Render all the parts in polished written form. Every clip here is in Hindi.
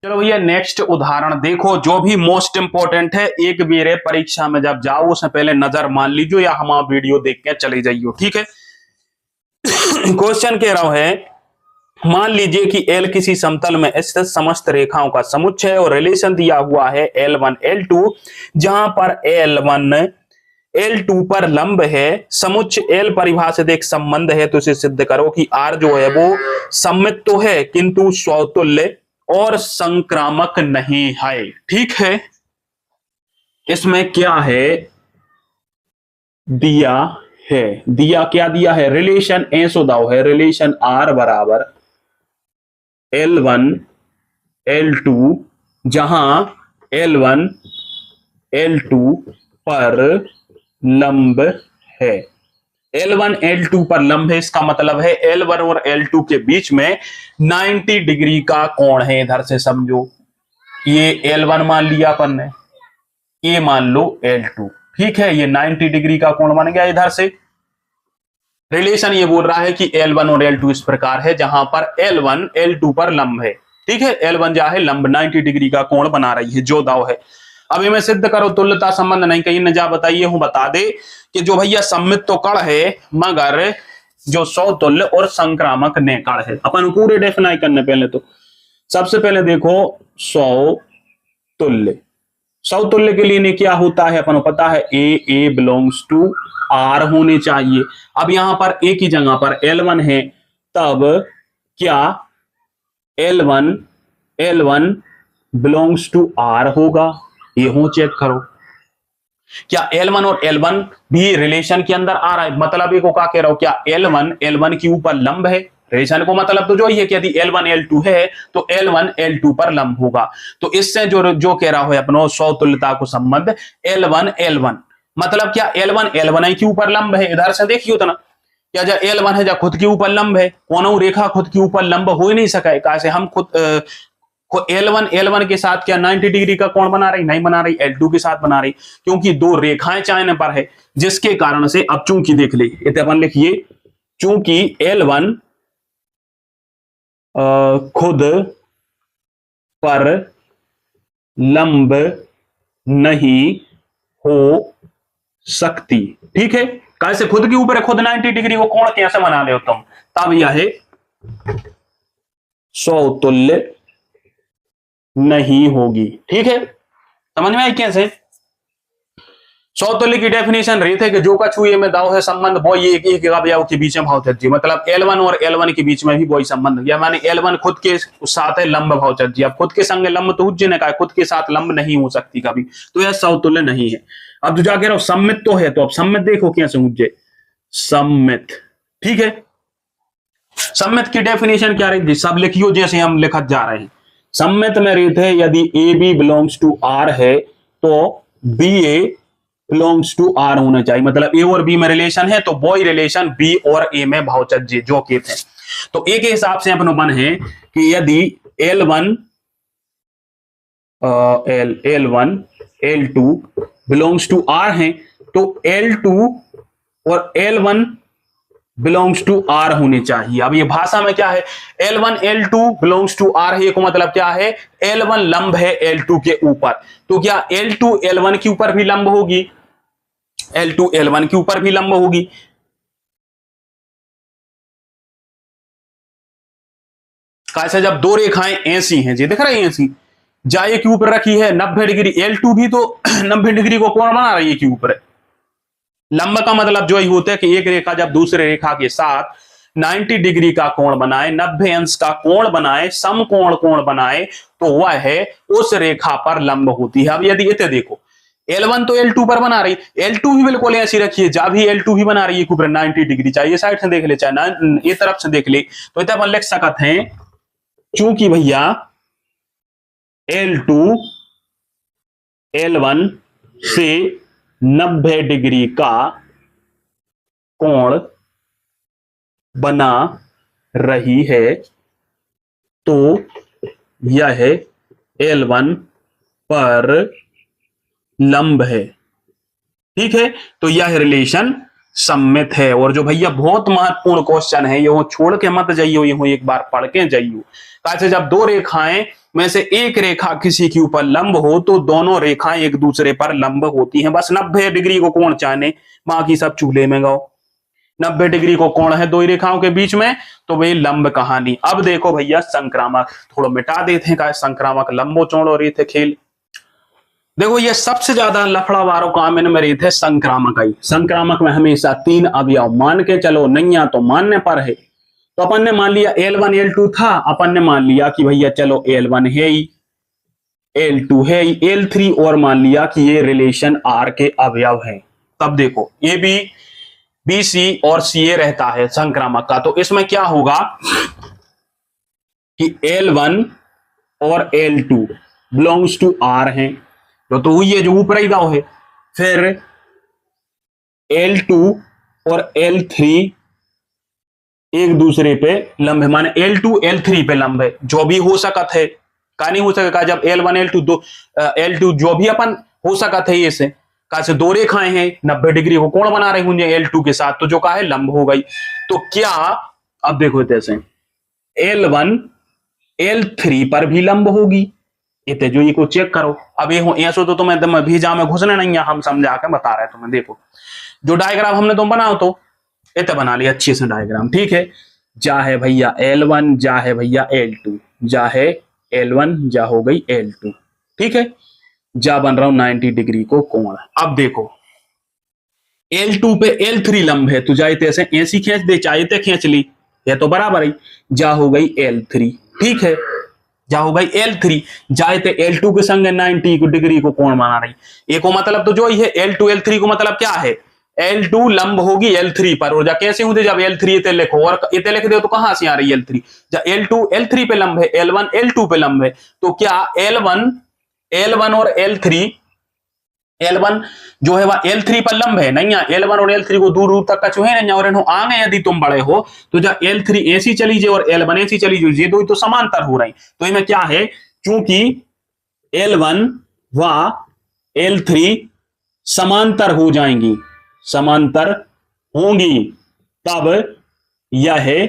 चलो भैया नेक्स्ट उदाहरण देखो, जो भी मोस्ट इंपोर्टेंट है। एक बेरे परीक्षा में जब जाओ उससे पहले नजर मान लीजिए या हमारा वीडियो देख के चले जाइयो, ठीक है। क्वेश्चन कह रहा है, मान लीजिए कि L किसी समतल में स्थित समस्त रेखाओं का समुच्चय है और रिलेशन दिया हुआ है L1 L2, जहां पर L1 L2 पर लंब है। समुच्चय L परिभाषित एक संबंध है, तो इसे सिद्ध करो कि R जो है वो सममित तो है किंतु स्वतुल्य और संक्रामक नहीं है, ठीक है। इसमें क्या है दिया है, क्या दिया है, रिलेशन ऐसो दाव है, रिलेशन R बराबर L1 L2, जहां L1 L2 पर लंब है। L1 L2 पर लंब है, इसका मतलब है L1 और L2 के बीच में 90 डिग्री का कोण है। इधर से समझो, ये L1 मान लिया अपन ने, ये मान लो L2, ठीक है। ये 90 डिग्री का कोण बन गया। इधर से रिलेशन ये बोल रहा है कि L1 और L2 इस प्रकार है, जहां पर L1 L2 पर लंब है, ठीक है। L1 जो है लंब 90 डिग्री का कोण बना रही है, जो दाव है। अब इन्हें सिद्ध करो, तुल्यता संबंध नहीं कहीं न जा बताइए हूं, बता दे कि जो भैया सम्मित तो कण है मगर जो सौतुल्य और संक्रामक ने कण है। अपन पूरे डेफिनाई करने पहले तो सबसे पहले देखो सौतुल्य। सौतुल्य के लिए क्या होता है अपन को पता है, ए बिलोंग्स टू आर होने चाहिए। अब यहां पर ए की जगह पर L1 है, तब क्या L1 बिलोंग्स टू आर होगा? ये हो चेक करो, क्या L1 और L1 भी रिलेशन के अंदर आ रहा है? मतलब ये को क्या कह रहा हूं, क्या L1 के ऊपर लंब है? रिलेशन को मतलब तो जो ही है कि यदि L1 L2 है तो L1 L2 पर लंब होगा। तो इससे जो कह रहा है अपनो सौतुल्यता को संबंध L1 मतलब क्या L1 L1 के ऊपर लंब है। इधर से देखिए उतना, क्या जो L1 है जो खुद के ऊपर लंब है, कोनो रेखा खुद के ऊपर लंब हो ही नहीं सका है। कैसे हम खुद L1 के साथ क्या 90 डिग्री का कोण बना रही? नहीं बना रही। L2 के साथ बना रही, क्योंकि दो रेखाएं चाहने पर है, जिसके कारण से अब चूंकि देख ले, अपन लिखिए चूंकि L1 खुद पर लंब नहीं हो सकती, ठीक है। कैसे खुद के ऊपर खुद 90 डिग्री को कोण कैसे बना दे तुम? तब यह है सौतुल्य नहीं होगी, ठीक है। समझ में आई कैसे? सौतुल्य की डेफिनेशन रही थे कि जो का छुए में दाव है संबंध वो ये एक अवयव के बीच में भावचर्य, मतलब L1 और L1 के बीच में भी वही संबंध, या माने L1 खुद के साथ है लंब भावचर्य। अब खुद के संग लंब तो उज्जै ने कहा खुद के साथ लंब नहीं हो सकती कभी, तो यह सौतुल्य नहीं है। अब जो जा कह रहा हूं सम्मित तो है, तो अब सम्मित देखो कैसे उज्जै सम्मित, ठीक है। सम्मित की डेफिनेशन क्या रही थी, सब लिखियो जैसे हम लिखत जा रहे हैं। सम्मित में रही थे यदि a b belongs to R है तो b a belongs to R होना चाहिए, मतलब ए और बी में रिलेशन है तो वो ही रिलेशन बी और ए में भावचर्य जो के थे। तो ए के हिसाब से अपन बन है कि यदि L1 L2 belongs to R है तो L2 और L1 बिलोंग्स टू आर होनी चाहिए। अब ये भाषा में क्या है, L1 L2 belongs to R है, को मतलब क्या है, L1 लंब है L2 के ऊपर, तो क्या L2 L1 के ऊपर भी लंब होगी? L2 L1 के ऊपर भी लंब होगी। कैसे? जब दो रेखाएं ऐसी हैं, जी दिख रही है ऐसी, जाए के ऊपर रखी है 90 डिग्री, L2 भी तो 90 डिग्री को कोण बना रही है के ऊपर। लंब का मतलब जो ही होता है कि एक रेखा जब दूसरे रेखा के साथ 90 डिग्री का कोण बनाए, 90 अंश का कोण बनाए, समकोण कोण बनाए, तो वह है उस रेखा पर लंब होती है। अब यदि इसे देखो, L1 तो L2 पर बना रही, L2 भी बिल्कुल ऐसी रखिए, जा भी L2 भी बना रही है ऊपर 90 डिग्री, चाहिए साइड से देख ले चाहे ये तरफ से देख ले, तो इतना अपन लिख सकते हैं चूंकि भैया L2 L1 से 90 डिग्री का कोण बना रही है तो यह L1 पर लंब है, ठीक है। तो यह रिलेशन सम्मित है। और जो भैया बहुत महत्वपूर्ण क्वेश्चन है, ये छोड़ के मत जाइयो, ये एक बार पढ़ के जाइयो। कैसे? जब दो रेखाएं में से एक रेखा किसी के ऊपर लंब हो तो दोनों रेखाएं एक दूसरे पर लंब होती हैं। बस 90 डिग्री को कोण चाहने, बाकी सब चूल्हे में गाओ। 90 डिग्री को कोण है दो ही रेखाओं के बीच में, तो वही लंब कहानी। अब देखो भैया संक्रामक, थोड़ा मिटा देते हैं का संक्रामक लंबो चौड़ो रीत है खेल। देखो ये सबसे ज्यादा लफड़ा वारों काम इनमें रीत है संक्रामक आई। संक्रामक में हमेशा 3 अवयव मान के चलो, नहीं या तो मानने पर है। तो अपन ने मान लिया L1 L2 था, अपन ने मान लिया कि भैया चलो L1 है ही, L2 है ही, L3 और मान लिया कि ये रिलेशन R के अवयव है। तब देखो ये भी BC और CA रहता है संक्रामक का, तो इसमें क्या होगा कि L1 और L2 बिलोंग्स टू R हैं, तो हुई है जो ऊपर ही दाव है। फिर L2 और L3 एक दूसरे पे लंब है, माने L2 L3 पे लंब है, जो भी हो सकत है। का नहीं हो सकेगा जब L1 L2 L2 जो भी अपन हो सकत है, ये से का से दो रेखाएं हैं 90 डिग्री को कोण बना रहे होंगे L2 के साथ, तो जो का है लंब हो गई। तो क्या अब देखो जैसे L1 L3 पर भी लंब होगी, ये जो ये को चेक करो। अब ये हो ऐसा तो तुम्हें भीजा में घुसने नहीं है, हम समझा के बता रहे हैं तुम्हें। देखो जो डायग्राम हमने तुम बनाओ तो इतना बना लिया अच्छे से डायग्राम, ठीक है। जा है भैया L1, जा है भैया L2, जा है L1, जा हो गई L2, ठीक है। जा बन रहा हूं 90 डिग्री को कोण। अब देखो L2 पे L3 लंब है, तो जाए ऐसे ऐसी खींच दे, चाहे खींच ली, ये तो बराबर ही। जा हो गई L3, ठीक है, जा हो गई L3, जाए थे L2 के संग 90 डिग्री को कोण बना रही। एक को मतलब तो जो ही है L2 L3 को मतलब क्या है, L2 लंब होगी L3 पर, और जा कैसे होते जब L3 इतने लिखो और इतने लिख दो तो कहां से आ रही है L3, जब L2 L3 पे लंब है, L1 L2 पे लंब है, तो क्या L1 और L1 जो है वह L3 पर लंब है नहीं, L1 और L3 को दूर दूर तक कछु है नहीं, और आगे यदि तुम बड़े हो तो जब L3 ऐसी चली जाए और L1 ऐसी चली जाए, ये दो तो समांतर हो रही। तो इनमें क्या है, क्योंकि L1 व L3 समांतर हो जाएंगी, समांतर होंगी, तब यह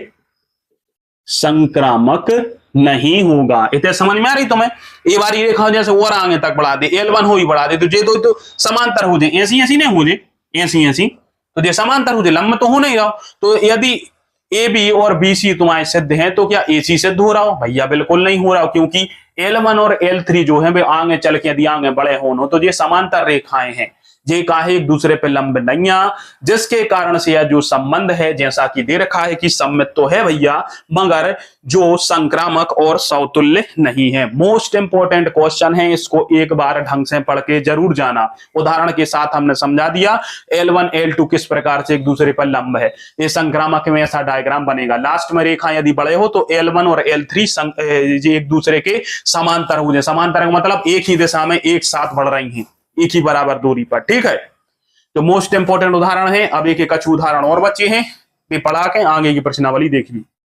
संक्रामक नहीं होगा। इतने समझ में आ रही तुम्हें। ये बारी रेखा जैसे और आगे तक बढ़ा दे, L1 हो ही बढ़ा दे, तो ये दो तो समांतर हो जाए, ऐसी ऐसी नहीं हो जाए, ऐसी ऐसी तो ये समांतर हो जाए, लंब तो हो नहीं रहा। तो यदि AB और BC तुम्हारे सिद्ध हैं, तो क्या AC सिद्ध हो रहा हो? भैया बिल्कुल नहीं हो रहा हो, क्योंकि L1 और L3 जो है वे आगे चल के यदि आगे बड़े हो तो ये समांतर रेखाएं हैं, ये काहे एक दूसरे पे लंब नहीं, जिसके कारण से यह जो संबंध है जैसा कि दे रखा है कि सम्मित तो है भैया, मगर जो संक्रामक और समतुल्य नहीं है। मोस्ट इंपोर्टेंट क्वेश्चन है, इसको एक बार ढंग से पढ़ के जरूर जाना। उदाहरण के साथ हमने समझा दिया L1 L2 किस प्रकार से एक दूसरे पर लंब है, ये संक्रामक में ऐसा डायग्राम बनेगा। लास्ट में रेखा यदि बड़े हो तो L1 और L3 एक दूसरे के समांतर हो जाए, समांतर का मतलब एक ही दिशा में एक साथ बढ़ रही हैं, एक ही बराबर दूरी पर, ठीक है। तो मोस्ट इंपोर्टेंट उदाहरण है। अब एक कछु उदाहरण और बचे हैं, पढ़ा के आगे की प्रश्नावली देख ली।